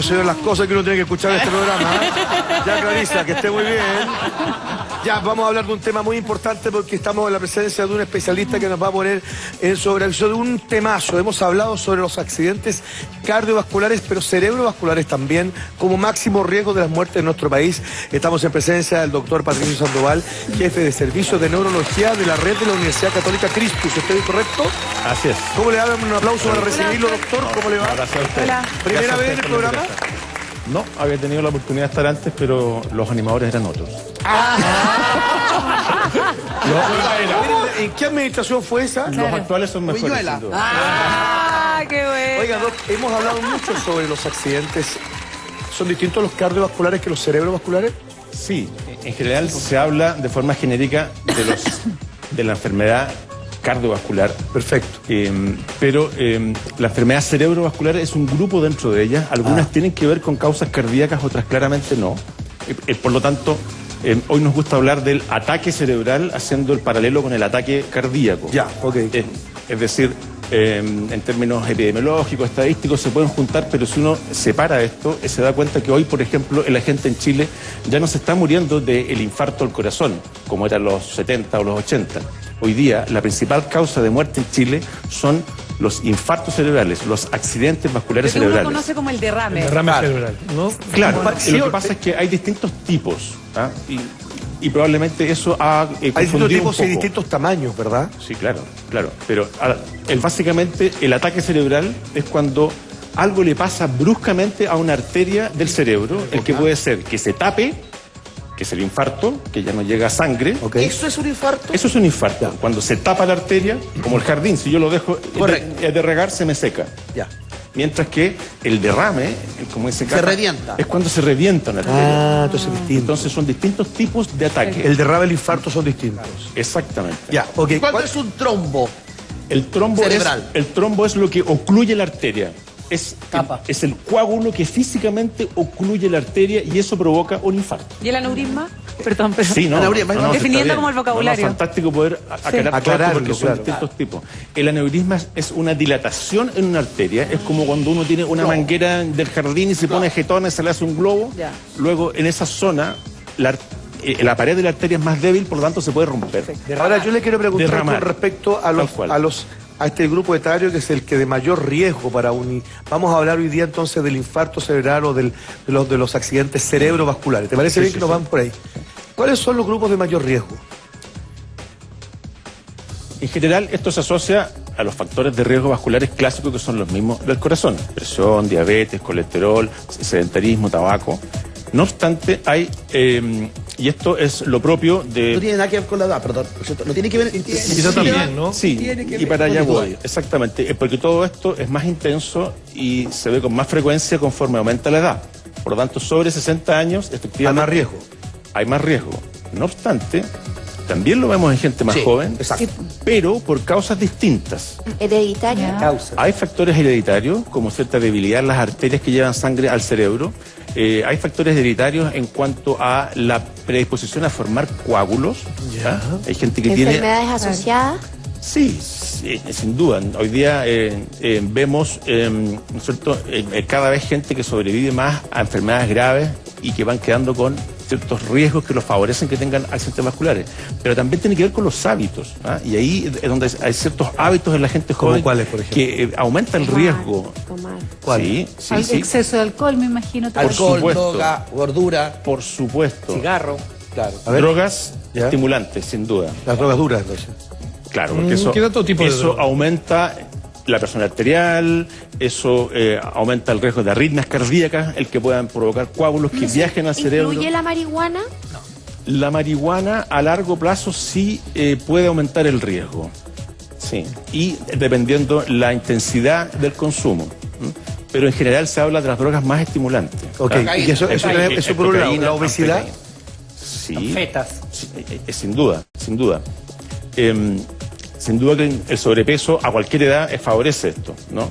Son las cosas que uno tiene que escuchar en este programa, ¿eh? Ya, Clarisa, que esté muy bien. Ya, vamos a hablar de un tema muy importante porque estamos en la presencia de un especialista que nos va a poner sobre un temazo. Hemos hablado sobre los accidentes cardiovasculares, pero cerebrovasculares también, como máximo riesgo de las muertes en nuestro país. Estamos en presencia del doctor Patricio Sandoval, jefe de servicio de neurología de la red de la Universidad Católica Cristus. ¿Estoy correcto? Así es. ¿Cómo le dan un aplauso para recibirlo, doctor? ¿Cómo le va? Hola. ¿Primera vez en el programa? No, había tenido la oportunidad de estar antes, pero los animadores eran otros. ¿En qué administración fue esa? Los actuales son mejores, sin duda. ¡Qué bueno! Oiga, Doc, hemos hablado mucho sobre los accidentes. ¿Son distintos los cardiovasculares que los cerebrovasculares? Sí, en general se habla de forma genérica de la enfermedad cardiovascular. Perfecto. Pero la enfermedad cerebrovascular es un grupo dentro de ellas. Algunas tienen que ver con causas cardíacas, otras claramente no. Por lo tanto, hoy nos gusta hablar del ataque cerebral haciendo el paralelo con el ataque cardíaco. Ya, ok. Es decir, en términos epidemiológicos, estadísticos, se pueden juntar, pero si uno separa esto, se da cuenta que hoy, por ejemplo, la gente en Chile ya no se está muriendo del infarto al corazón, como eran los 70 o los 80. Hoy día, la principal causa de muerte en Chile son los infartos cerebrales, los accidentes vasculares Lo que cerebrales. uno conoce como el derrame. El derrame cerebral, ¿no? Claro, lo que pasa es que hay distintos tipos, ¿ah? Y probablemente eso ha Hay distintos confundido un tipos y poco. distintos tamaños, ¿verdad? Sí, claro. Pero básicamente el ataque cerebral es cuando algo le pasa bruscamente a una arteria del cerebro, el que puede ser que se tape, que es el infarto, que ya no llega sangre. Okay. ¿Eso es un infarto? Eso es un infarto. Cuando se tapa la arteria, como el jardín, si yo lo dejo de regar, se me seca. Ya. Mientras que el derrame, como ese Se revienta. es cuando se revienta una arteria. Ah, entonces es distinto. Entonces son distintos tipos de ataque. El derrame y el infarto son distintos. Exactamente. Ya, ok. ¿Cuándo es un trombo? El trombo es lo que ocluye la arteria. Es el coágulo que físicamente ocluye la arteria y eso provoca un infarto. ¿Y el aneurisma? Perdón, pero... Sí, no, definiendo como el vocabulario. Es fantástico poder aclararlo porque son distintos tipos. El aneurisma es una dilatación en una arteria. Es como cuando uno tiene una manguera del jardín y se pone jetona y se le hace un globo. Ya. Luego, en esa zona, la pared de la arteria es más débil, por lo tanto se puede romper. Ahora yo le quiero preguntar Derramar. con respecto a este grupo etario que es el que de mayor riesgo para Vamos a hablar hoy día entonces del infarto cerebral o de los accidentes cerebrovasculares. ¿Te parece bien que nos vamos por ahí? ¿Cuáles son los grupos de mayor riesgo? En general, esto se asocia a los factores de riesgo vasculares clásicos que son los mismos del corazón. Presión, diabetes, colesterol, sedentarismo, tabaco. No obstante, hay... y esto es lo propio de... No tiene nada que ver con la edad, perdón. No tiene que ver... Quizá también, ¿no? Sí, y para allá voy. Exactamente, porque todo esto es más intenso y se ve con más frecuencia conforme aumenta la edad. Por lo tanto, sobre 60 años, efectivamente... Hay más riesgo. Hay más riesgo. No obstante, también lo vemos en gente más joven, pero por causas distintas. Hereditaria. Hay factores hereditarios, como cierta debilidad en las arterias que llevan sangre al cerebro. Hay factores hereditarios en cuanto a la predisposición a formar coágulos. ¿Ya? Hay gente que tiene... ¿Enfermedades asociadas? Sí, sin duda. Hoy día vemos, ¿no es cierto?, cada vez gente que sobrevive más a enfermedades graves y que van quedando con ciertos riesgos que los favorecen que tengan accidentes vasculares. Pero también tiene que ver con los hábitos. ¿Ah? Y ahí es donde hay ciertos hábitos en la gente joven cuáles, por ejemplo? que aumenta el riesgo. Tomar. ¿Cuál? Sí. Exceso de alcohol, me imagino. Por Alcohol, supuesto. droga, gordura, Por supuesto. cigarro. Claro. A ver. Drogas ¿Ya? estimulantes, sin duda. Las drogas duras, entonces. Claro, porque eso, queda todo tipo de eso droga. aumenta la presión arterial, eso aumenta el riesgo de arritmias cardíacas, el que puedan provocar coágulos que viajen al cerebro. ¿Incluye la marihuana? La marihuana a largo plazo sí puede aumentar el riesgo. Sí. Y dependiendo la intensidad del consumo. Pero en general se habla de las drogas más estimulantes. Ok, y eso por un lado, la obesidad. Sí. Fetas. Sí, sin duda. Sin duda que el sobrepeso a cualquier edad favorece esto, ¿no?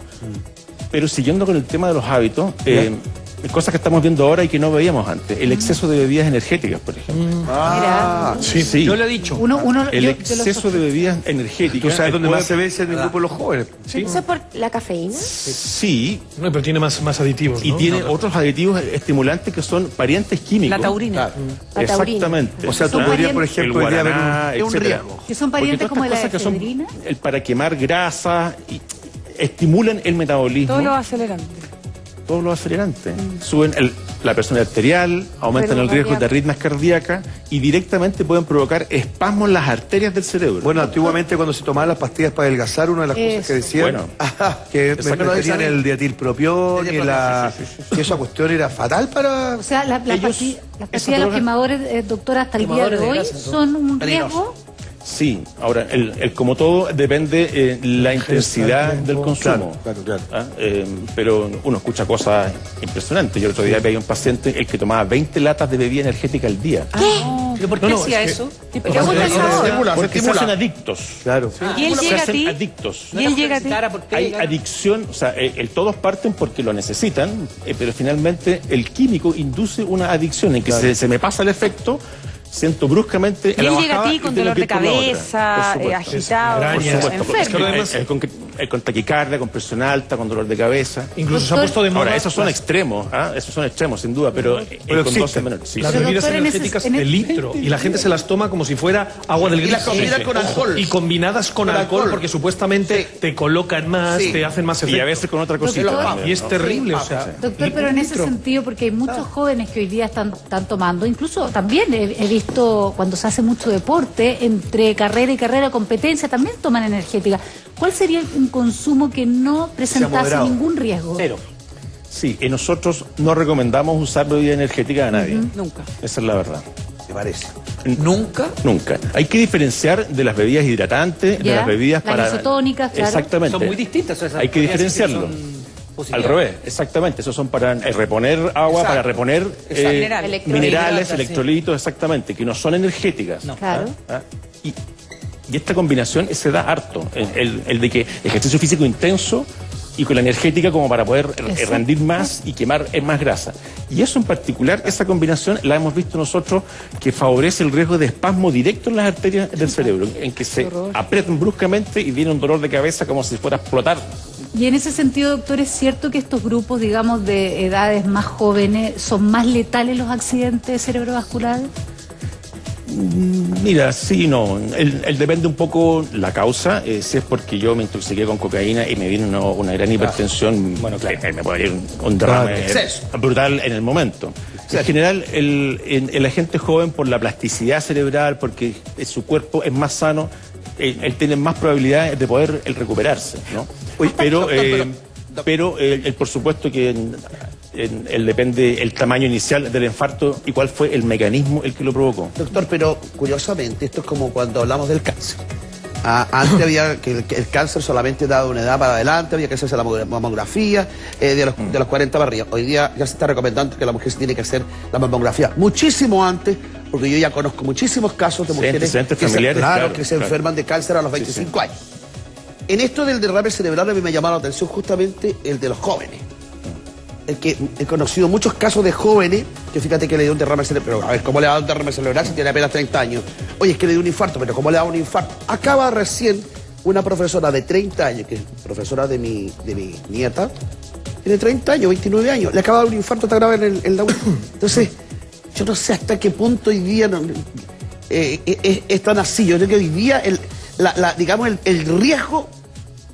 Pero siguiendo con el tema de los hábitos, cosas que estamos viendo ahora y que no veíamos antes. El exceso de bebidas energéticas, por ejemplo. Mira, Sí. Yo lo he dicho. El exceso de bebidas energéticas. Tú sabes dónde puede- más se ve es en el grupo de los jóvenes. ¿Eso es por la cafeína? Sí, No, pero tiene más aditivos, y ¿no? tiene otros aditivos estimulantes que son parientes químicos. la taurina. La taurina. Exactamente. O sea, tú ¿Ah? podrías, por El ejemplo, hoy día haber guaraná, es un etcétera. riesgo. Que son Porque parientes todas como estas la cosas que son efedrina. para quemar grasa y estimulan el metabolismo. Todos los acelerantes. Todos los acelerantes. Suben la presión arterial, aumentan el riesgo de arritmias cardíacas y directamente pueden provocar espasmos en las arterias del cerebro. Bueno, antiguamente cuando se tomaban las pastillas para adelgazar, una de las cosas que decían Bueno. que Exactamente. metían el diatilpropión y que esa cuestión era fatal para... O sea, las Ellos- pastillas eso de los provoca- quemadores, doctora, hasta el día de Quemadores de hoy grasa, son un peligroso. riesgo. Sí, ahora, como todo, depende la intensidad del consumo. Claro. ¿Ah? Pero uno escucha cosas impresionantes. Yo el otro día veía un paciente el que tomaba 20 latas de bebida energética al día. ¿Pero por qué No, hacía es que- eso? ¿Qué gusta el sabor? Porque se hacen adictos. Claro. Y él Se llega a hacen ti. adictos. Y él llega a ti. Hay adicción, o sea, todos parten porque lo necesitan, pero finalmente el químico induce una adicción en que se me pasa el efecto, siento bruscamente Y él la llega a bajada ti y con tengo dolor que de ir por la otra. cabeza, Por supuesto. agitado, Por Por supuesto, enfermo. con taquicardia, con presión alta, con dolor de cabeza. Incluso se ha puesto de moda. Ahora, esos son extremos, esos son extremos, sin duda, pero con existen. dosis menores. Sí, Las sí. Pero, bebidas doctor, en ese- energéticas en de ese- litro y la gente se las toma como si fuera agua del Y grifo. las combinan con alcohol. Y combinadas con alcohol porque supuestamente te colocan más, Sí. te hacen más Y efecto. a veces con otra cosita. Doctor, también, Y es ¿no? terrible, o sea. Doctor, pero en ese sentido, porque hay muchos jóvenes que hoy día están tomando, incluso también he visto cuando se hace mucho deporte, entre carrera y carrera, competencia, también toman energética. ¿Cuál sería un consumo que no presentase moderado. ningún riesgo? Cero. Sí, y nosotros no recomendamos usar bebida energética a nadie. Nunca. Esa es la verdad. Me parece. Nunca. Nunca. Hay que diferenciar de las bebidas hidratantes, de Ya, las bebidas las para... isotónicas, claro. Exactamente. Son muy distintas esas. Hay que diferenciarlo. Son Al positivas. revés, exactamente. Esos son para reponer agua, Exacto. para reponer Minerales. minerales, Sí. electrolitos, exactamente, que no son energéticas. No. Claro. ¿Ah? Y esta combinación se da harto. El de que ejercicio físico intenso y con la energética como para poder rendir más y quemar más grasa. Y eso en particular, esa combinación la hemos visto nosotros que favorece el riesgo de espasmo directo en las arterias del cerebro, en que se aprietan bruscamente y viene un dolor de cabeza como si fuera a explotar. Y en ese sentido, doctor, ¿es cierto que estos grupos, digamos, de edades más jóvenes son más letales los accidentes cerebrovasculares? Mira, sí, no. Él depende un poco la causa. Si es porque yo me intoxiqué con cocaína y me vino una gran hipertensión, bueno, claro, me puede ir un derrame Exceso. brutal en el momento. En general, el agente joven, por la plasticidad cerebral, porque su cuerpo es más sano, él tiene más probabilidades de poder recuperarse, ¿no? Pero, por supuesto que él depende el tamaño inicial del infarto y cuál fue el mecanismo el que lo provocó. Doctor, pero curiosamente, esto es como cuando hablamos del cáncer. Antes había que el cáncer solamente daba una edad para adelante, había que hacerse la mamografía de los 40 para arriba. Hoy día ya se está recomendando que la mujer se tiene que hacer la mamografía muchísimo antes, porque yo ya conozco muchísimos casos de Sí, mujeres antecedentes que, familiares, claro, que se claro. enferman de cáncer a los 25 años. En esto del derrame cerebral a mí me ha llamado la atención justamente el de los jóvenes. El que he conocido muchos casos de jóvenes que fíjate que le dio un derrame cerebral. Pero a ver, ¿cómo le da un derrame cerebral si tiene apenas 30 años? Oye, es que le dio un infarto, pero ¿cómo le da un infarto? Acaba recién una profesora de 30 años, que es profesora de mi nieta, tiene 30 años, 29 años, le acaba de dar un infarto, está grave en la UCI. Entonces, yo no sé hasta qué punto hoy día es tan así. Yo creo que hoy día digamos, el riesgo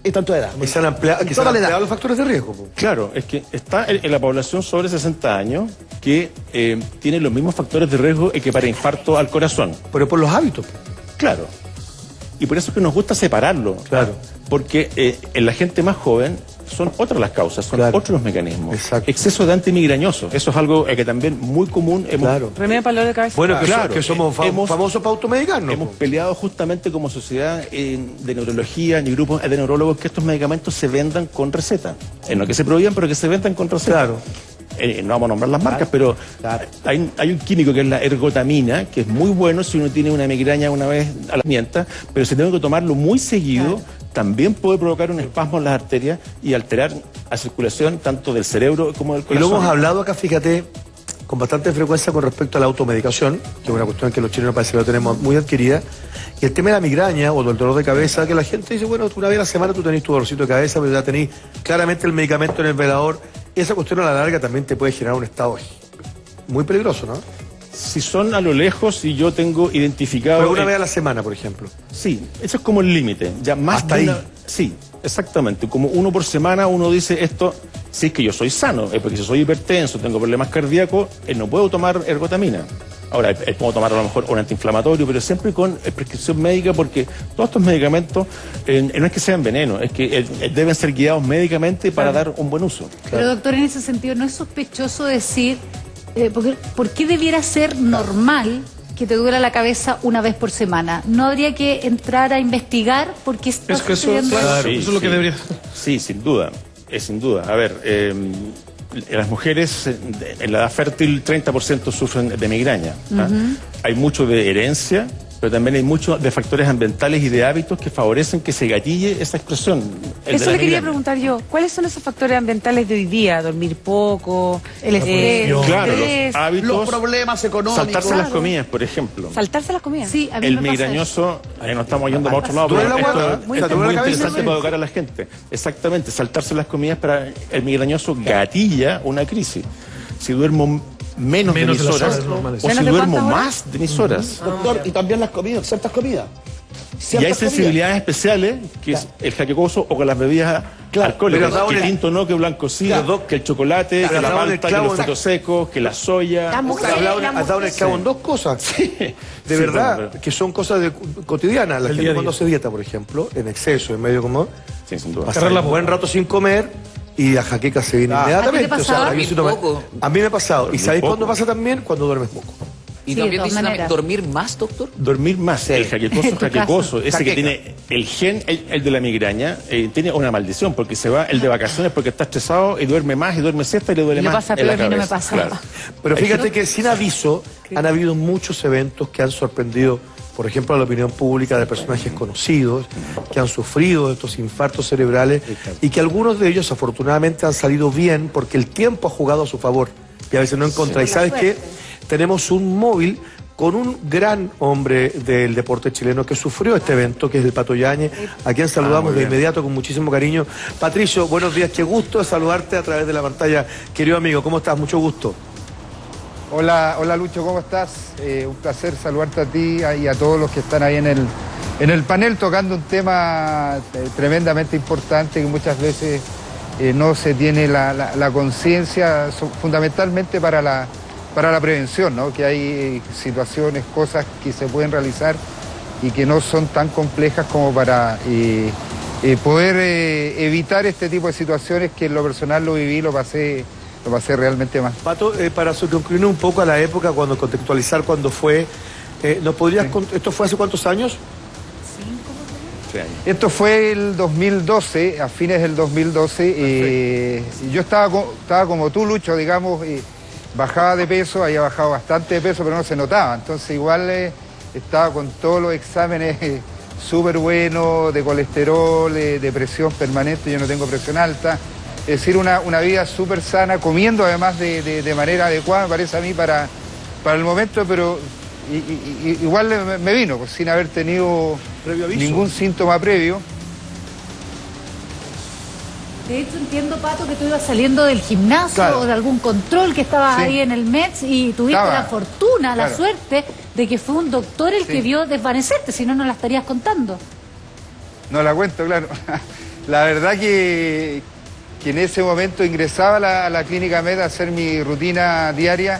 es tanto de edad. Que se han ampliado, En toda la edad. los factores de riesgo. Po. Claro, es que está en la población sobre 60 años que tiene los mismos factores de riesgo que para infarto al corazón. Pero por los hábitos. Po. Claro. Y por eso es que nos gusta separarlo. Claro. Porque en la gente más joven son otras las causas, son Claro. otros los mecanismos. Exacto. Exceso de antimigrañoso. Eso es algo que también muy común hemos, Claro. Remedio para el dolor de cabeza. Bueno, Claro, que somos hemos- famosos para automedicarnos. hemos po. peleado justamente como sociedad de neurología, y grupos de neurólogos, que estos medicamentos se vendan con receta. No que se prohíban, pero que se vendan con receta. Claro. No vamos a nombrar las marcas, pero hay un químico que es la ergotamina, que es muy bueno si uno tiene una migraña una vez a la mienta, pero se tiene que tomarlo muy seguido también puede provocar un espasmo en las arterias y alterar la circulación tanto del cerebro como del Y corazón. lo hemos hablado acá, fíjate, con bastante frecuencia con respecto a la automedicación, que es una cuestión que los chilenos parece que lo tenemos muy adquirida, y el tema de la migraña o del dolor de cabeza, que la gente dice, bueno, una vez a la semana tú tenés tu dolorcito de cabeza, pero ya tenés claramente el medicamento en el velador, y esa cuestión a la larga también te puede generar un estado muy peligroso, ¿no? Si son a lo lejos y yo tengo identificado... Pero una vez a la semana, por ejemplo. Sí, eso es como el límite. Ya más Hasta de ahí. Sí, exactamente. Como uno por semana uno dice esto, si es que yo soy sano, porque si soy hipertenso, tengo problemas cardíacos, no puedo tomar ergotamina. Ahora, puedo tomar a lo mejor un antiinflamatorio, pero siempre con prescripción médica, porque todos estos medicamentos no es que sean veneno, es que deben ser guiados médicamente para dar un buen uso. Pero doctor, en ese sentido, ¿no es sospechoso decir, ¿por qué debiera ser normal que te duela la cabeza una vez por semana? ¿No habría que entrar a investigar por qué está Es que eso, sucediendo claro, Sí, eso es lo que sí. debería... Sí, sin duda, sin duda. A ver, las mujeres en la edad fértil 30% sufren de migraña. ¿Ah? Hay mucho de herencia, pero también hay mucho de factores ambientales y de hábitos que favorecen que se gatille esa expresión. Eso le quería preguntar yo. ¿Cuáles son esos factores ambientales de hoy día? ¿Dormir poco? El estrés? Claro, estrés, los hábitos, Los problemas económicos. saltarse las comidas, por ejemplo. saltarse las comidas. Sí, a mí El me pasa eso. migrañoso, ahí no estamos yendo para otro lado, Duele pero la esto guata, es muy muy duele la cabeza. interesante para educar a la gente. Exactamente, saltarse las comidas para el migrañoso gatilla una crisis. Si duermo menos de Menos mis de las horas, horas normales. o si ¿Menos de duermo cuántas horas? más de mis horas. Doctor, y también las comidas, ciertas comidas. Y hay Ciertas comidas. sensibilidades especiales, que es el jaquecoso o con las bebidas alcohólicas, pero dado que el- tinto no, que blanco sí, Claro. que el chocolate, Pero que la dado el palta, que clavo los en- frutos secos, que la soya. La mujer, Has dado la has dado un mujer. esclavo en dos cosas. De Sí, verdad, pero- que son cosas cotidianas. La El gente día a cuando día. hace dieta, por ejemplo, en exceso, en medio como Sí, sin duda. pasa Cerrar la un buen boca. rato sin comer y la jaqueca se viene Ah. inmediatamente. ¿A ti te pasaba? yo siento- a mí me ha pasado. ¿Y Dormir sabéis poco. cuándo pasa también? Cuando duermes poco. Y Sí, de también todas dicen maneras. dormir más, doctor. Dormir más, el jaquecoso, En tu jaquecoso, ese que Jaqueca. tiene el gen, el de la migraña, tiene una maldición, porque se va el de vacaciones porque está estresado y duerme más y duerme siesta y le duele Le más pasa en la peor, a mí no me cabeza. pasaba. Claro. Pero fíjate que sin aviso han habido muchos eventos que han sorprendido, por ejemplo, a la opinión pública de personajes conocidos que han sufrido de estos infartos cerebrales y que algunos de ellos afortunadamente han salido bien porque el tiempo ha jugado a su favor y a veces no en contra. Y sabes que tenemos un móvil con un gran hombre del deporte chileno que sufrió este evento, que es el Pato Yáñez, a quien saludamos de inmediato con muchísimo cariño. Patricio, buenos días, qué gusto saludarte a través de la pantalla. Querido amigo, ¿cómo estás? Mucho gusto. Hola, hola Lucho, ¿cómo estás? Un placer saludarte a ti y a todos los que están ahí en el panel tocando un tema tremendamente importante que muchas veces no se tiene la conciencia, fundamentalmente para la prevención, ¿no? Que hay situaciones, cosas que se pueden realizar y que no son tan complejas como para poder evitar este tipo de situaciones que en lo personal lo viví, lo pasé realmente mal. Pato, para concluir un poco a la época, cuando contextualizar cuándo fue, ¿nos podrías ¿esto fue hace cuántos años? Esto fue el 2012, a fines del 2012. Y yo estaba como tú, Lucho, digamos, bajaba de peso, había bajado bastante de peso, pero no se notaba. Entonces igual estaba con todos los exámenes súper buenos, de colesterol, de presión permanente, yo no tengo presión alta. Es decir, una vida súper sana, comiendo además de manera adecuada, me parece a mí, para el momento, pero igual me vino, pues, sin haber tenido Previo aviso. ningún síntoma previo. De hecho, entiendo, Pato, que tú ibas saliendo del gimnasio Claro. o de algún control que estabas Sí. ahí en el METS y tuviste Estaba. la fortuna, la Claro. suerte de que fue un doctor el Sí. que vio desvanecerte, si no, no la estarías contando. No la cuento, claro. La verdad que en ese momento ingresaba a la clínica Med a hacer mi rutina diaria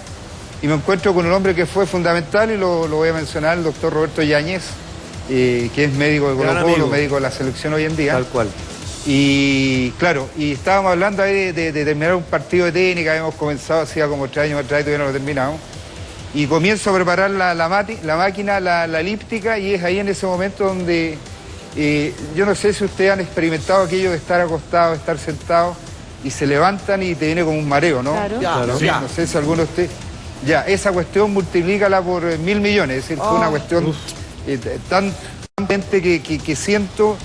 y me encuentro con un hombre que fue fundamental y lo voy a mencionar, el doctor Roberto Yáñez, que es médico de Gran Colo-Colo, amigo. médico de la selección hoy en día. Tal cual. Y claro, y estábamos hablando ahí de terminar un partido de tenis que habíamos comenzado hacía como 3 años atrás y todavía no lo terminamos. Y comienzo a preparar la máquina, la elíptica, y es ahí en ese momento donde yo no sé si ustedes han experimentado aquello de estar acostado, estar sentado y se levantan y te viene como un mareo, ¿no? Claro. Ya, Claro. ya. No sé si alguno de ustedes... Ya, esa cuestión multiplícala por 1.000 millones, es decir, fue una cuestión tan potente que siento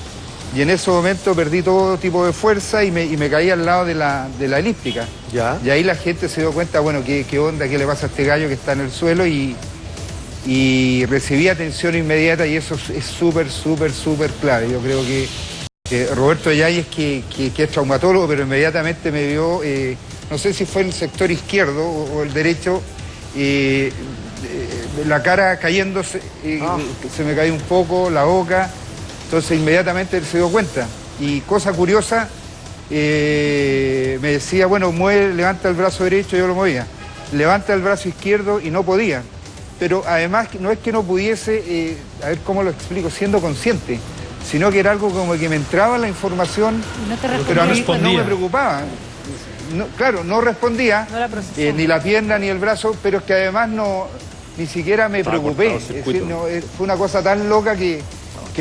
y en ese momento perdí todo tipo de fuerza y me caí al lado de la elíptica. Ya. Y ahí la gente se dio cuenta, bueno, ¿qué onda? ¿Qué le pasa a este gallo que está en el suelo? Y recibí atención inmediata y eso es súper clave. Yo creo que Roberto Yáñez, que es traumatólogo, pero inmediatamente me vio, no sé si fue el sector izquierdo o el derecho, la cara cayéndose, se me cayó un poco, la boca, entonces inmediatamente él se dio cuenta. Y cosa curiosa, me decía, bueno, levanta el brazo derecho, yo lo movía, levanta el brazo izquierdo y no podía. Pero además no es que no pudiese, a ver cómo lo explico, siendo consciente, sino que era algo como que me entraba la información, No te pero a mí respondía. no me preocupaba. No, claro, no respondía, No la procesaba. ni la pierna ni el brazo, pero es que además ni siquiera me Estaba preocupé. cortado el Es circuito. decir, fue una cosa tan loca que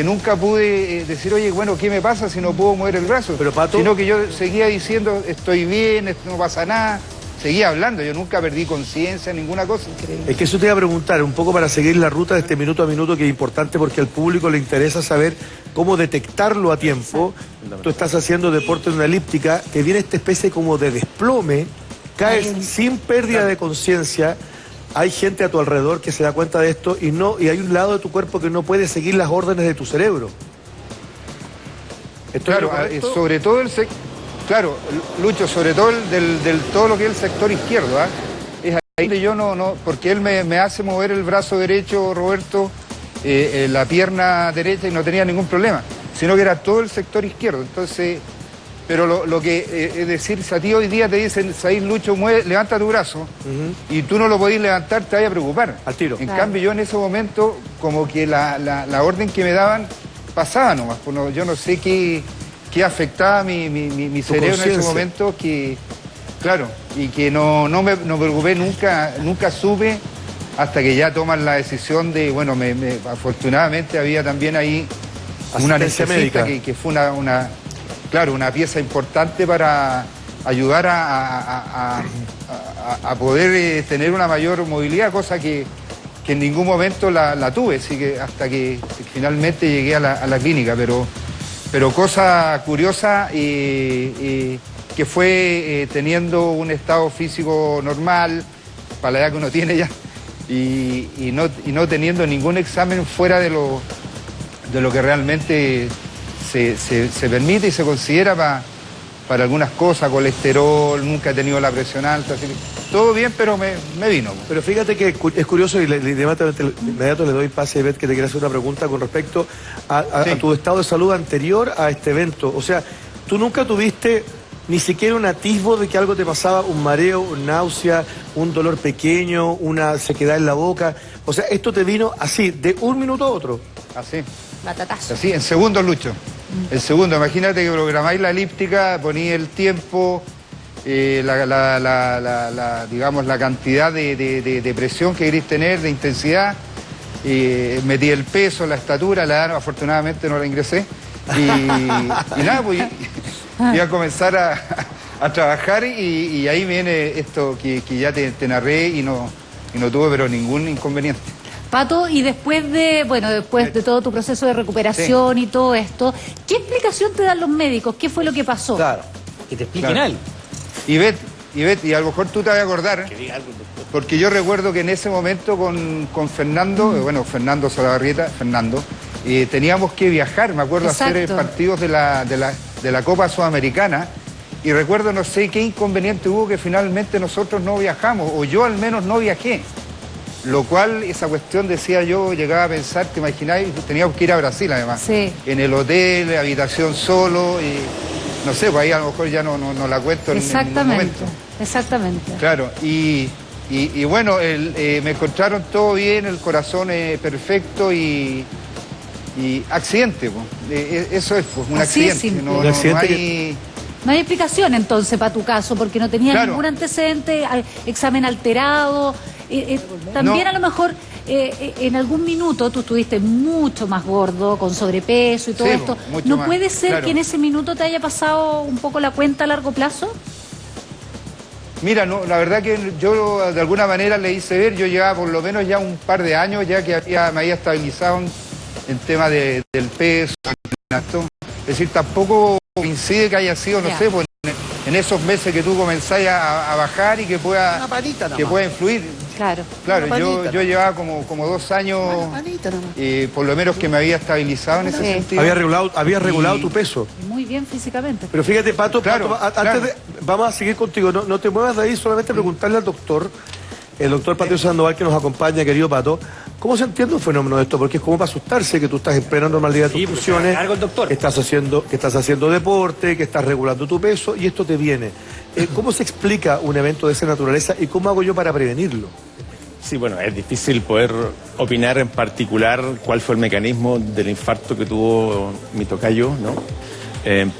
nunca pude decir, oye, bueno, ¿qué me pasa si no puedo mover el brazo? Pero, Pato, sino que yo seguía diciendo, estoy bien, no pasa nada. Seguía hablando, yo nunca perdí conciencia, ninguna cosa. Es que eso te iba a preguntar, un poco para seguir la ruta de este minuto a minuto, que es importante porque al público le interesa saber cómo detectarlo a tiempo. Tú estás haciendo deporte en una elíptica, que viene esta especie como de desplome, caes sin pérdida de conciencia, hay gente a tu alrededor que se da cuenta de esto y hay un lado de tu cuerpo que no puede seguir las órdenes de tu cerebro. ¿Esto es Claro, lo correcto? sobre todo claro, Lucho, sobre todo todo lo que es el sector izquierdo, ¿ah? Es ahí donde yo porque él me hace mover el brazo derecho, Roberto, la pierna derecha y no tenía ningún problema, sino que era todo el sector izquierdo. Entonces, pero lo que es decir, si a ti hoy día te dicen, Said, Lucho, levanta tu brazo, y tú no lo podís levantar, te vaya a preocupar. Al tiro. En Claro. cambio, yo en ese momento, como que la orden que me daban pasaba nomás, pues yo no sé qué afectaba mi cerebro en ese conciencia. momento, que, claro, y que no me preocupé nunca supe, hasta que ya toman la decisión de, bueno, afortunadamente había también ahí una Asistencia necesita médica. que fue una pieza importante para ayudar a poder tener una mayor movilidad, cosa que en ningún momento la tuve, así que hasta que finalmente llegué a la clínica, pero cosa curiosa, que fue teniendo un estado físico normal, para la edad que uno tiene ya, y no teniendo ningún examen fuera de lo que realmente se permite y se considera para algunas cosas, colesterol, nunca he tenido la presión alta, así que todo bien, pero me vino. Pero fíjate que es curioso y de inmediato le doy pase a Beth, que te quiere hacer una pregunta con respecto a Sí. tu estado de salud anterior a este evento. O sea, tú nunca tuviste ni siquiera un atisbo de que algo te pasaba, un mareo, una náusea, un dolor pequeño, una sequedad en la boca. O sea, esto te vino así, de un minuto a otro. Así. Batatazo. Así, en segundos, Lucho. En segundos, imagínate que programáis la elíptica, ponéis el tiempo, digamos, la cantidad de presión que queréis tener, de intensidad, metí el peso, la estatura, la edad, afortunadamente no la ingresé, y nada, pues iba a comenzar a trabajar y ahí viene esto que ya te narré y no tuve pero ningún inconveniente. Pato, y después de todo tu proceso de recuperación y todo esto, ¿qué explicación te dan los médicos? ¿Qué fue lo que pasó? Claro. Que te expliquen Claro. algo. Y Bet, y a lo mejor tú te vas a acordar, porque yo recuerdo que en ese momento con Fernando, Fernando Salabarrieta, teníamos que viajar, me acuerdo, a hacer Exacto. partidos de la Copa Sudamericana, y recuerdo no sé qué inconveniente hubo que finalmente nosotros no viajamos, o yo al menos no viajé. Lo cual, esa cuestión, decía yo, llegaba a pensar, te imagináis, teníamos que ir a Brasil además. Sí. En el hotel, habitación solo, y no sé, pues ahí a lo mejor ya no la cuento en ningún Exactamente, momento. exactamente. Claro, y bueno, me encontraron todo bien, el corazón perfecto y accidente, pues. Eso es, pues, un Así es accidente. simple. Un accidente no hay... No hay explicación entonces para tu caso, porque no tenías Claro. ningún antecedente, examen alterado. También No. a lo mejor en algún minuto tú estuviste mucho más gordo, con sobrepeso y todo Sí, esto. mucho ¿No más, puede ser claro. que en ese minuto te haya pasado un poco la cuenta a largo plazo? Mira, no, la verdad que yo de alguna manera le hice ver, yo llevaba por lo menos ya un par de años ya que me había estabilizado en tema del peso, Es decir, tampoco coincide que haya sido, no Ya. sé, pues, en esos meses que tú comenzás a bajar y que pueda, Una panita nada que más. pueda influir. Claro. Claro, Una yo panita. llevaba como 2 años, Una panita nada más. por lo menos que me había estabilizado en ese Sí. sentido. Había regulado tu peso. Muy bien físicamente. Pero fíjate, Pato, Claro, Pato, antes claro. vamos a seguir contigo. No te muevas de ahí, solamente preguntarle al doctor, el doctor Patricio Sandoval, que nos acompaña, querido Pato, ¿cómo se entiende un fenómeno de esto? Porque es como para asustarse que tú estás en plena normalidad de tus funciones, cargo el doctor. que estás haciendo deporte, que estás regulando tu peso y esto te viene. ¿Cómo se explica un evento de esa naturaleza y cómo hago yo para prevenirlo? Sí, bueno, es difícil poder opinar en particular cuál fue el mecanismo del infarto que tuvo mi tocayo, ¿no?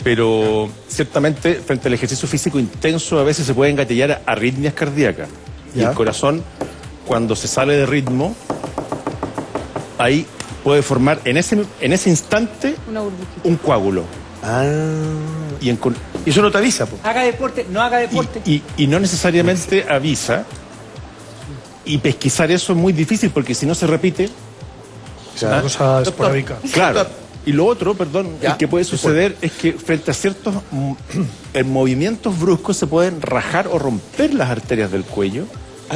Pero ciertamente frente al ejercicio físico intenso a veces se pueden gatillar arritmias cardíacas. Y Ya. el corazón, cuando se sale de ritmo, ahí puede formar en ese instante Una burbujita. un coágulo. Ah. Y, Y eso no te avisa, po. Haga deporte, no haga deporte. y no necesariamente avisa. Y pesquisar eso es muy difícil porque si no se repite. Una cosa esporádica. Claro. Y lo otro, perdón, Ya. que puede suceder es que frente a ciertos movimientos bruscos se pueden rajar o romper las arterias del cuello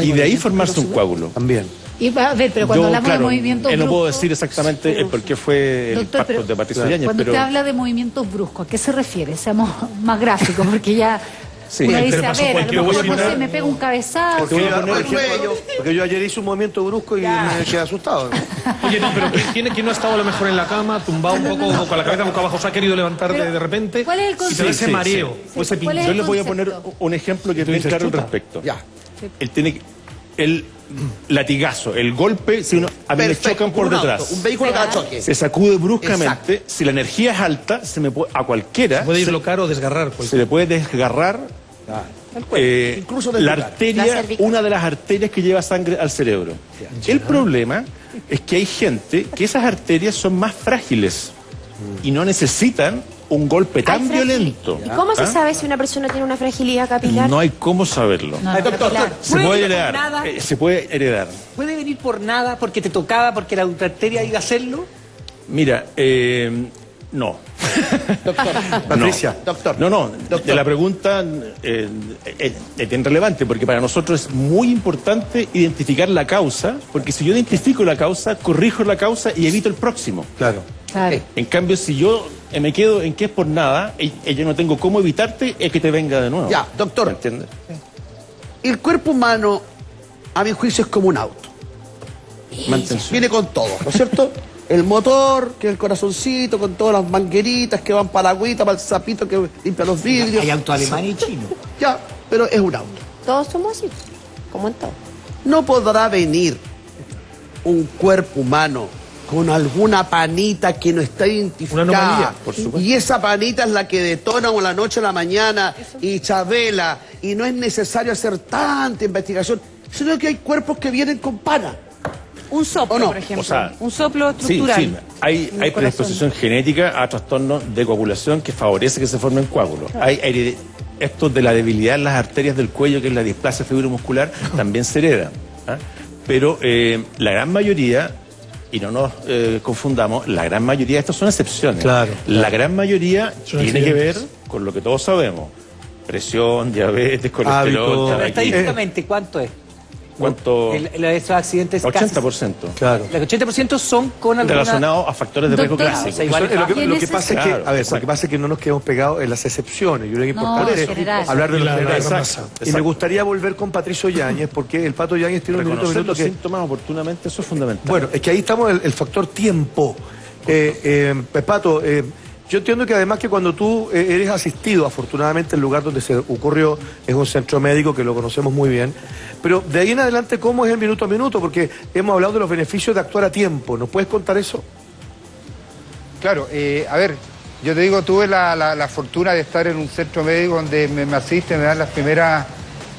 y de ahí formarse un coágulo. También. Y a ver, pero cuando Yo, hablamos claro, de movimientos no puedo bruscos, decir exactamente el por qué fue el Doctor, impacto pero de Patricio Yáñez, cuando pero usted habla de movimientos bruscos, ¿a qué se refiere? Seamos más gráficos, porque ya Sí. uno Pero dice, a pasó ver, a cualquier lo mejor huevo no sé, final. me pega un cabezazo. Porque yo, poner por ejemplo- ejemplo, porque yo ayer hice un movimiento brusco y me quedé asustado. Oye, no, pero ¿quién no ha estado a lo mejor en la cama, tumbado un poco con la cabeza boca abajo, se ha querido levantar de repente? ¿Cuál es el Y te concepto? da ese Sí, mareo sí. o ese ¿Cuál es Yo el le voy a poner concepto? un ejemplo que es bien dices, claro al chuta. respecto. Ya. Él tiene el latigazo, el golpe, si uno, a mí me Perfecto, chocan por un auto, detrás. un vehículo que da choque. Se sacude bruscamente, si la energía es alta, a cualquiera Puede dislocar o desgarrar. se le puede desgarrar Incluso la desgarrar. La arteria, cervical. una de las arterias que lleva sangre al cerebro. El problema es que hay gente que esas arterias son más frágiles y no necesitan un golpe tan Hay fragili- violento. ¿Y cómo se ¿Ah? sabe si una persona tiene una fragilidad capilar? No hay cómo saberlo. No, no, Doctor, Capilar. Se ¿Puede puede venir por heredar. nada? Se puede heredar. ¿Puede venir por nada, porque te tocaba, porque la arteria iba a hacerlo? Mira, no. Doctor, Patricia. doctor. No, Doctor. de la pregunta es bien relevante porque para nosotros es muy importante identificar la causa, porque si yo identifico la causa, corrijo la causa y evito el próximo. Claro. Claro. En cambio, si yo me quedo en que es por nada, yo no tengo cómo evitarte, es que te venga de nuevo. Ya, doctor. ¿Me entiendes? El cuerpo humano, a mi juicio, es como un auto. Mantención. Viene con todo, ¿no es cierto? El motor, que es el corazoncito, con todas las mangueritas que van para la agüita, para el sapito que limpia los vidrios. Hay auto alemán y chino. Ya, pero es un auto. Todos somos así, como en todo. No podrá venir un cuerpo humano con alguna panita que no está identificada. Una anomalía, por supuesto. Y esa panita es la que detona o la noche a la mañana y chavela. Y no es necesario hacer tanta investigación, sino que hay cuerpos que vienen con pana. Un soplo, ¿O no? por ejemplo. O sea, un soplo Sí, estructural. sí, hay en el predisposición genética a trastornos de coagulación que favorece que se formen coágulos. Esto de la debilidad en las arterias del cuello, que es la displasia fibromuscular, también se hereda. ¿Ah? Pero la gran mayoría, y no nos confundamos, la gran mayoría, estas son excepciones. Claro, La gran mayoría Son tiene que ver accidentes. con lo que todos sabemos. Presión, diabetes, colesterol, Hábitos. Pero tabaquismo. estadísticamente, ¿cuánto es? ¿Cuánto? Esos accidentes 80%. Claro. El 80% son con alguna... Relacionados a factores de riesgo Doctor, clásicos. o sea, igual Eso es lo Y que, en lo que ese- pasa es que, Claro, a ver, lo exacto. que pasa es que no nos quedamos pegados en las excepciones. Yo creo que es No, importante en general. hablar de Y los la generales. masa. Y me Exacto. gustaría volver con Patricio Yáñez, porque el Pato Yáñez tiene un Reconocer minuto los que... síntomas oportunamente, eso es fundamental. Bueno, es que ahí estamos el factor tiempo. Pato, yo entiendo que además que cuando tú eres asistido, afortunadamente el lugar donde se ocurrió es un centro médico que lo conocemos muy bien, pero de ahí en adelante, ¿cómo es el minuto a minuto? Porque hemos hablado de los beneficios de actuar a tiempo. ¿Nos puedes contar eso? Claro, a ver, yo te digo, tuve la fortuna de estar en un centro médico donde me asisten, me dan las primeras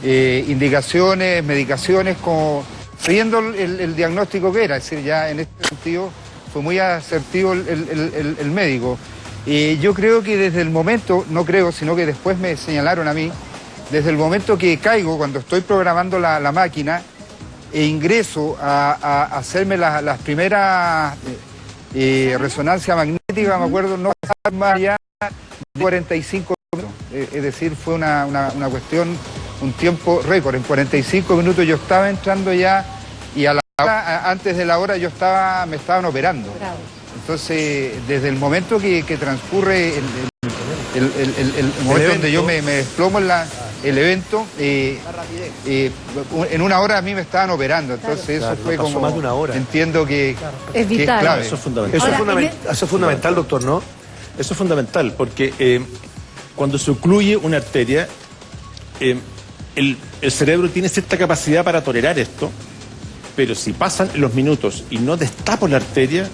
indicaciones, medicaciones, como siguiendo el diagnóstico que era. Es decir, ya en este sentido fue muy asertivo el médico. Yo creo que desde el momento, no creo, sino que después me señalaron a mí, desde el momento que caigo, cuando estoy programando la máquina, e ingreso a hacerme las primeras resonancias magnéticas, crítica, me acuerdo, no pasar más allá de 45 minutos. Es decir, fue una cuestión, un tiempo récord. En 45 minutos yo estaba entrando ya y a la hora, antes de la hora me estaban operando. Bravo. Entonces, desde el momento que transcurre el momento donde yo me desplomo en el evento, en una hora a mí me estaban operando. Entonces eso fue como más de una hora. Entiendo que Es vital. es clave. Eso es fundamental. Eso es fundamental, doctor, ¿no? Eso es fundamental porque cuando se ocluye una arteria, el cerebro tiene cierta capacidad para tolerar esto, pero si pasan los minutos y no destapo la arteria,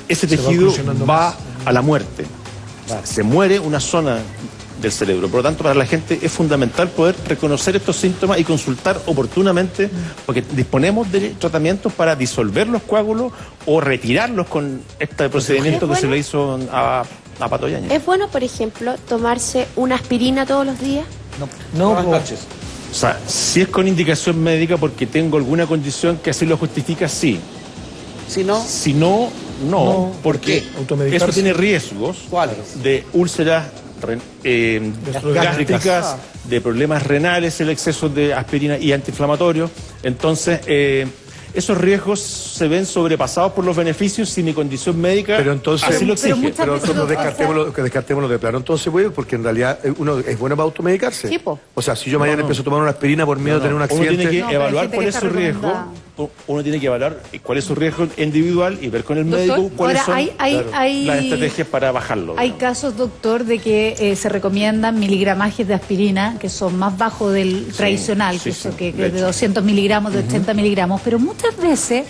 ese tejido va a la muerte. Se muere una zona del cerebro. Por lo tanto, para la gente es fundamental poder reconocer estos síntomas y consultar oportunamente, porque disponemos de tratamientos para disolver los coágulos o retirarlos con este procedimiento que se le hizo a Pato Yáñez. ¿Es bueno, por ejemplo, tomarse una aspirina todos los días? No, Buenas noches. O sea, si es con indicación médica porque tengo alguna condición que así lo justifica, sí. Si no, Si no, no, porque ¿por qué? Automedicarse. eso tiene riesgos ¿cuáles? de úlceras gástricas, de problemas renales, el exceso de aspirina y antiinflamatorios. Entonces, esos riesgos se ven sobrepasados por los beneficios si mi condición médica Pero entonces, así lo pero exige. muchas veces descartémoslo de plano. Entonces, güey, porque en realidad uno es bueno para automedicarse. Sí, po. O sea, si yo mañana empiezo a tomar una aspirina por miedo de tener un Uno accidente. tiene que No, pero hay evaluar gente cuál que es está su riesgo, recomendada. uno tiene que evaluar cuál es su riesgo individual y ver con el Doctor, médico cuáles ahora son hay- las estrategias para bajarlo. Hay digamos. casos, doctor, de que se recomiendan miligramajes de aspirina que son más bajos del tradicional, sí, que de de hecho. 200 miligramos, de 80 miligramos, pero muchas veces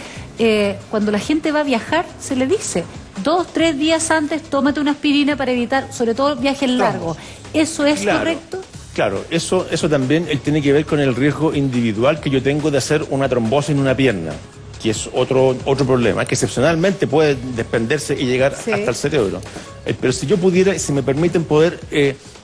cuando la gente va a viajar se le dice 2-3 días antes tómate una aspirina para evitar, sobre todo viajes largos. ¿Eso es Claro. correcto? Claro, eso también tiene que ver con el riesgo individual que yo tengo de hacer una trombosis en una pierna, que es otro problema, que excepcionalmente puede desprenderse y llegar Sí. hasta el cerebro. Pero si yo pudiera, si me permiten poder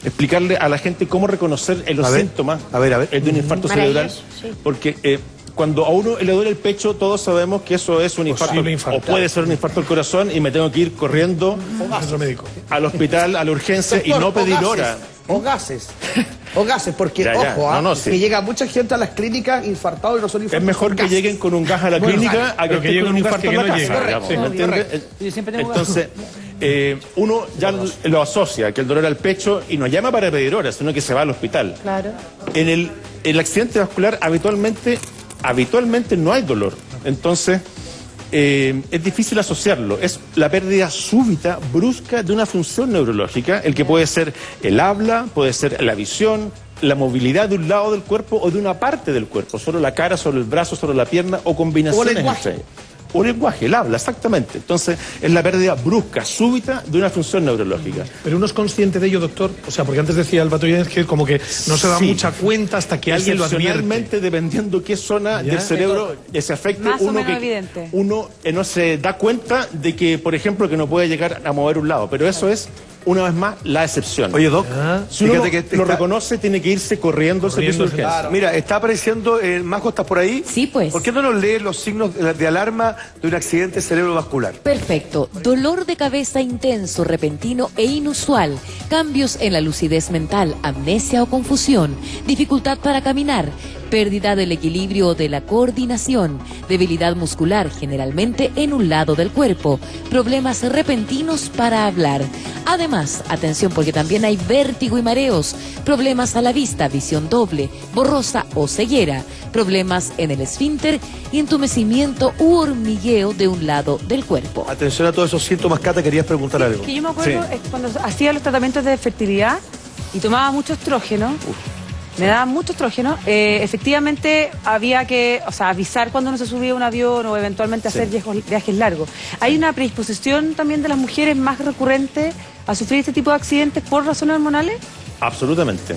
explicarle a la gente cómo reconocer los A ver, síntomas a ver. de un infarto cerebral, Maravilloso, sí. porque cuando a uno le duele el pecho, todos sabemos que eso es un infarto, Posible infarto. o puede ser un infarto del corazón y me tengo que ir corriendo Centro médico. al hospital, a la urgencia y no pedir hora. O gases. O gases, porque, Ya, ojo, no, sí. que llega mucha gente a las clínicas infartados y no son infartos. Es mejor son que gases. lleguen con un gas a la Bueno, clínica a que pero que estén llegue con un un gas infarto que en la no casa. llegue. digamos, ¿me Correcto, entiende? Yo siempre tengo Entonces, uno ya lo asocia, que el dolor al pecho, y no llama para pedir horas, sino que se va al hospital. Claro. En el accidente vascular habitualmente no hay dolor. Entonces, es difícil asociarlo. Es la pérdida súbita, brusca de una función neurológica, el que puede ser el habla, puede ser la visión, la movilidad de un lado del cuerpo o de una parte del cuerpo, solo la cara, solo el brazo, solo la pierna o combinaciones O lenguaje. entre ellas. O lenguaje, el habla, exactamente. Entonces, es la pérdida brusca, súbita de una función neurológica. Pero uno es consciente de ello, doctor. O sea, porque antes decía el Pato Yáñez que como que no se da Sí. mucha cuenta hasta que alguien lo advierte. Excepcionalmente, dependiendo qué zona Ya. del cerebro se afecte, Más o uno menos evidente. uno no se da cuenta de que, por ejemplo, que no puede llegar a mover un lado. Pero eso es, una vez más, la excepción. Oye, Doc, Si uno fíjate que lo está- reconoce, tiene que irse corriendo al servicio de Corriendo, urgencia. Mira, está apareciendo, Majo, ¿estás por ahí? Sí, pues. ¿Por qué no nos lees los signos de alarma de un accidente cerebrovascular? Perfecto. Dolor de cabeza intenso, repentino e inusual. Cambios en la lucidez mental, amnesia o confusión. Dificultad para caminar. Pérdida del equilibrio o de la coordinación. Debilidad muscular, generalmente en un lado del cuerpo. Problemas repentinos para hablar. Además, atención porque también hay vértigo y mareos. Problemas a la vista, visión doble, borrosa o ceguera. Problemas en el esfínter y entumecimiento u hormigueo de un lado del cuerpo. Atención a todos esos síntomas, Cata, querías preguntar algo. Que yo me acuerdo Sí. es cuando hacía los tratamientos de fertilidad y tomaba mucho estrógeno. Me daban mucho estrógeno. Efectivamente, había que, o sea, avisar cuando uno se subía a un avión o eventualmente hacer viajes largos. ¿Hay una predisposición también de las mujeres más recurrente a sufrir este tipo de accidentes por razones hormonales? Absolutamente.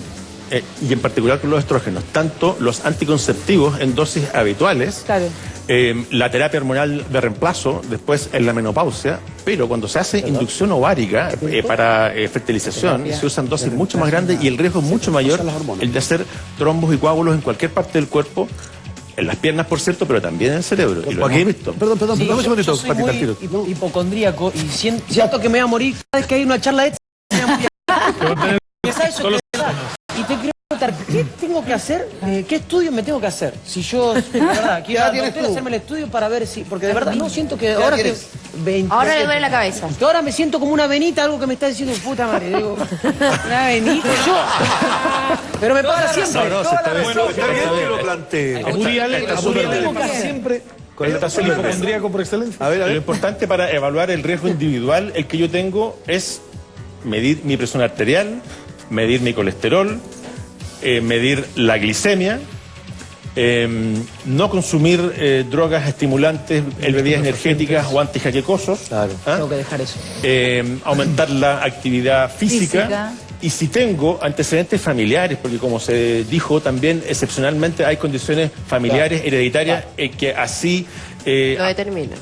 Y en particular con los estrógenos, tanto los anticonceptivos en dosis habituales, Claro. la terapia hormonal de reemplazo, después en la menopausia, pero cuando se hace inducción ovárica para fertilización, se usan dosis mucho más grandes y el riesgo es mucho mayor, el de hacer trombos y coágulos en cualquier parte del cuerpo, En las piernas, por cierto, pero también en el cerebro. Y lo hemos visto. Perdón, Sí, dame un segundito, yo soy Patita, muy al tiro. hipocondríaco y siento que me voy a morir cada vez que hay una charla de me voy a morir. ¿Sabes eso? Y te quiero preguntar, ¿qué tengo que hacer? ¿Qué estudio me tengo que hacer? Si yo, de verdad, quiero hacerme el estudio para ver si... Porque de verdad, no siento que ahora que... Ahora le duele la cabeza. Que ahora me siento como una venita, algo que me está diciendo, puta madre, digo... Una venita. Pero me pasa siempre. No, se está bien. Bueno, está bien que lo plantee. A Woody Allen Tengo que hacer. siempre Con es el hipocondríaco por excelencia. A ver, Lo importante para evaluar el riesgo individual, el que yo tengo, es medir mi presión arterial, medir mi colesterol, medir la glicemia, no consumir drogas estimulantes, bebidas energéticas o antijaquecosos. Claro. Tengo que dejar eso. Aumentar la actividad física. Y si tengo antecedentes familiares, porque como se dijo también, excepcionalmente hay condiciones familiares, hereditarias, que así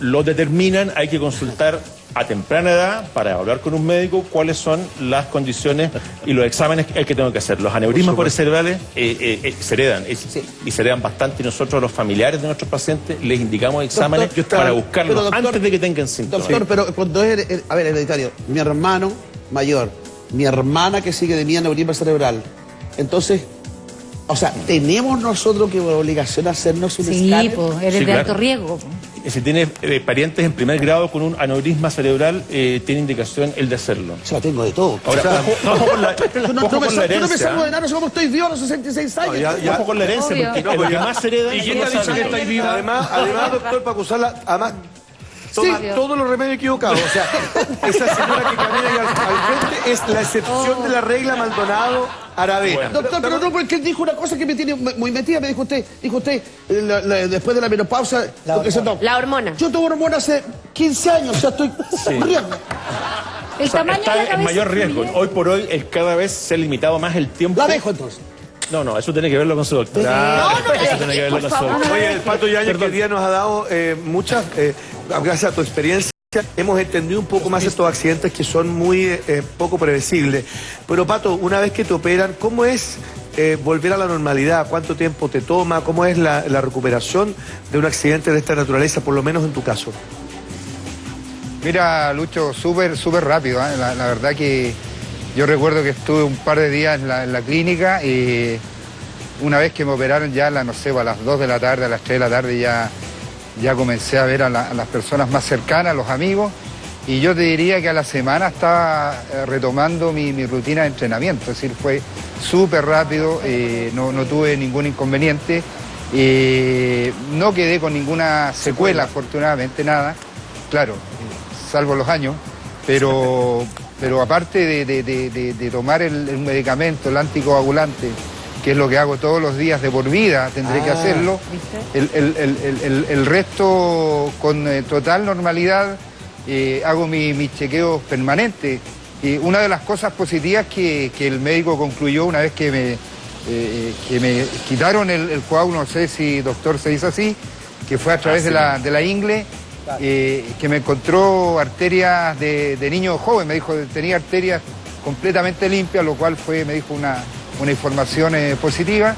lo determinan, hay que consultar a temprana edad para evaluar con un médico cuáles son las condiciones y los exámenes que tengo que hacer. Los aneurismas cerebrales se heredan, y se heredan bastante, y nosotros, los familiares de nuestros pacientes, les indicamos exámenes para buscarlos antes de que tengan síntomas. Doctor, pero cuando es, a ver, hereditario, mi hermano mayor, mi hermana que sigue de mí aneurisma cerebral, entonces, o sea, ¿tenemos nosotros que obligación a hacernos un escáner? Sí, pues, eres de alto riesgo. Si tiene parientes en primer grado con un aneurisma cerebral, tiene indicación el de hacerlo. O sea, tengo de todo. Ahora, ojo con la Yo no me herencia. salgo de nada, como estoy vivo a los 66 años. Ojo con la herencia, Obvio. porque No, lo que más se hereda... ¿Y quién te ha dicho que estáis viva? Además, doctor, para acusarla, además, toma todos los remedios equivocados. O sea, esa señora que camina ahí al frente es la excepción de la regla Maldonado Aravena. Doctor, pero no, porque él dijo una cosa que me tiene muy metida. Me dijo usted, después de la menopausa, La hormona. yo tomo hormona hace 15 años, o sea, estoy riesgo. El tamaño está de la en cabeza mayor riesgo. influye. Hoy por hoy, cada vez se ha limitado más el tiempo. La dejo entonces. No, eso tiene que verlo con su doctor. Eso tiene que verlo con su doctor. Oye, el Pato Yáñez, que el día nos ha dado muchas, gracias a tu experiencia, hemos entendido un poco más estos accidentes que son muy poco previsibles. Pero Pato, una vez que te operan, ¿cómo es volver a la normalidad? ¿Cuánto tiempo te toma? ¿Cómo es la recuperación de un accidente de esta naturaleza, por lo menos en tu caso? Mira, Lucho, súper rápido, ¿eh? La verdad que yo recuerdo que estuve un par de días en la clínica y una vez que me operaron ya, no sé, a las 2 de la tarde, a las 3 de la tarde ya comencé a ver a las personas más cercanas, a los amigos, y yo te diría que a la semana estaba retomando mi rutina de entrenamiento, es decir, fue súper rápido, no tuve ningún inconveniente, no quedé con ninguna secuela, afortunadamente, nada, claro, salvo los años, pero aparte de tomar el medicamento, el anticoagulante, que es lo que hago todos los días de por vida, tendré que hacerlo, el resto con total normalidad, hago mis chequeos permanentes. Y una de las cosas positivas que el médico concluyó una vez que me quitaron el coágulo, no sé si doctor se dice así, que fue a través de la ingle, que me encontró arterias de niño joven, me dijo que tenía arterias completamente limpias, lo cual fue, me dijo, una información positiva.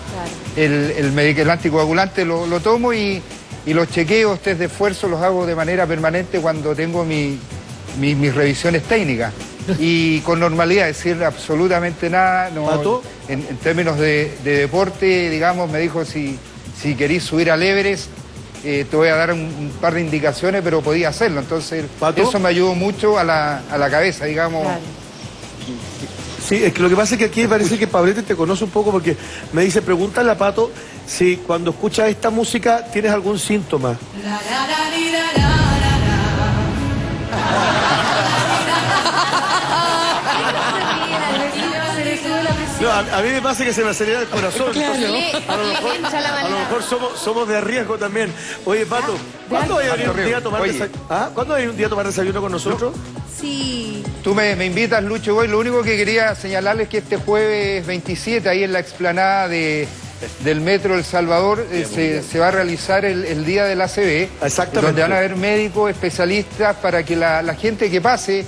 Claro. El anticoagulante lo tomo y los chequeos, test de esfuerzo los hago de manera permanente cuando tengo mis revisiones técnicas. Y con normalidad, es decir, absolutamente nada. No, en términos de deporte, digamos, me dijo si querís subir al Everest, te voy a dar un par de indicaciones, pero podía hacerlo. Entonces, eso me ayudó mucho a la cabeza, digamos. Claro. Sí, es que lo que pasa es que aquí parece que Pablete te conoce un poco porque me dice, pregúntale a Pato si cuando escuchas esta música tienes algún síntoma. No, a mí me pasa que se me acelera el corazón. Claro. A lo mejor somos de riesgo también. Oye, Pato, ¿cuándo hay un día a tomar desayuno? ¿Cuándo hay un día a tomar desayuno con nosotros? Sí. Tú me invitas, Lucho, voy. Lo único que quería señalarles es que este jueves 27, ahí en la explanada del Metro El Salvador, se va a realizar el Día del ACV, donde van a haber médicos, especialistas, para que la gente que pase,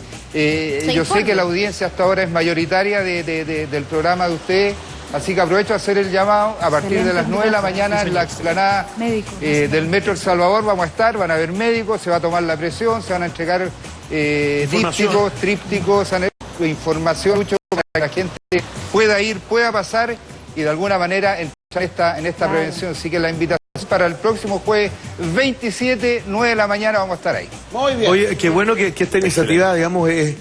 yo sé que la audiencia hasta ahora es mayoritaria del programa de ustedes, Así que aprovecho a hacer el llamado a partir de las 9 de la mañana en la explanada del Metro El Salvador. Vamos a estar, van a haber médicos, se va a tomar la presión, se van a entregar dípticos, trípticos, información para que la gente pueda ir, pueda pasar y de alguna manera entrar en esta prevención. Así que la invitación para el próximo jueves 27, 9 de la mañana vamos a estar ahí. Muy bien. Oye, qué bueno que esta iniciativa, digamos, es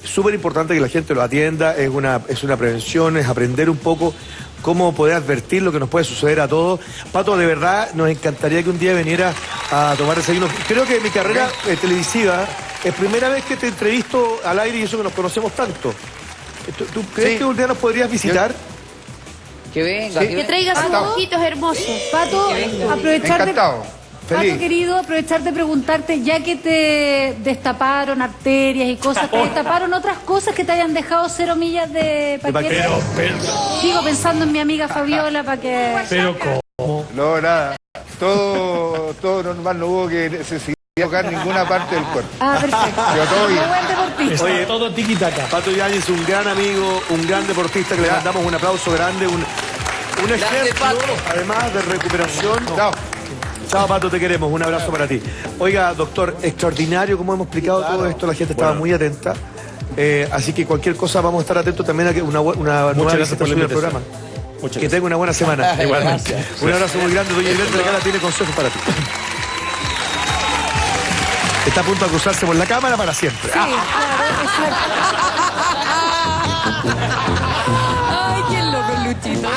súper importante que la gente lo atienda, es una prevención, es aprender un poco cómo poder advertir lo que nos puede suceder a todos. Pato, de verdad, nos encantaría que un día viniera a tomar desayuno. Creo que en mi carrera televisiva es primera vez que te entrevisto al aire y eso que nos conocemos tanto. ¿Tú crees que un día nos podrías visitar? Que venga. Que traiga sus ojitos hermosos. Pato, aprovechar de... Encantado. Pato, querido, aprovechar de preguntarte, ya que te destaparon arterias y cosas, ¿te destaparon otras cosas que te hayan dejado 0 millas de paquete? Sigo pensando en mi amiga Fabiola para que... Pero ¿cómo? No, nada. Todo normal, no hubo que necesitar tocar ninguna parte del cuerpo. Ah, perfecto. Pero todo bien. Como buen deportista. Oye, Todo tiki-taka. Pato Yáñez, un gran amigo, un gran deportista, que le mandamos un aplauso grande, un ejemplo, además, de recuperación. Chao. Chao, Pato, te queremos. Un abrazo para ti. Oiga, doctor, extraordinario como hemos explicado todo esto. La gente estaba muy atenta. Así que cualquier cosa vamos a estar atentos también a que una nueva presentación del programa. Que tenga una buena semana. Igualmente. Un abrazo muy grande. Doña Hilberto de Cara tiene consejos para ti. Está a punto de acusarse por la cámara para siempre. Sí, claro, exacto. Ay, qué loco, Luchito.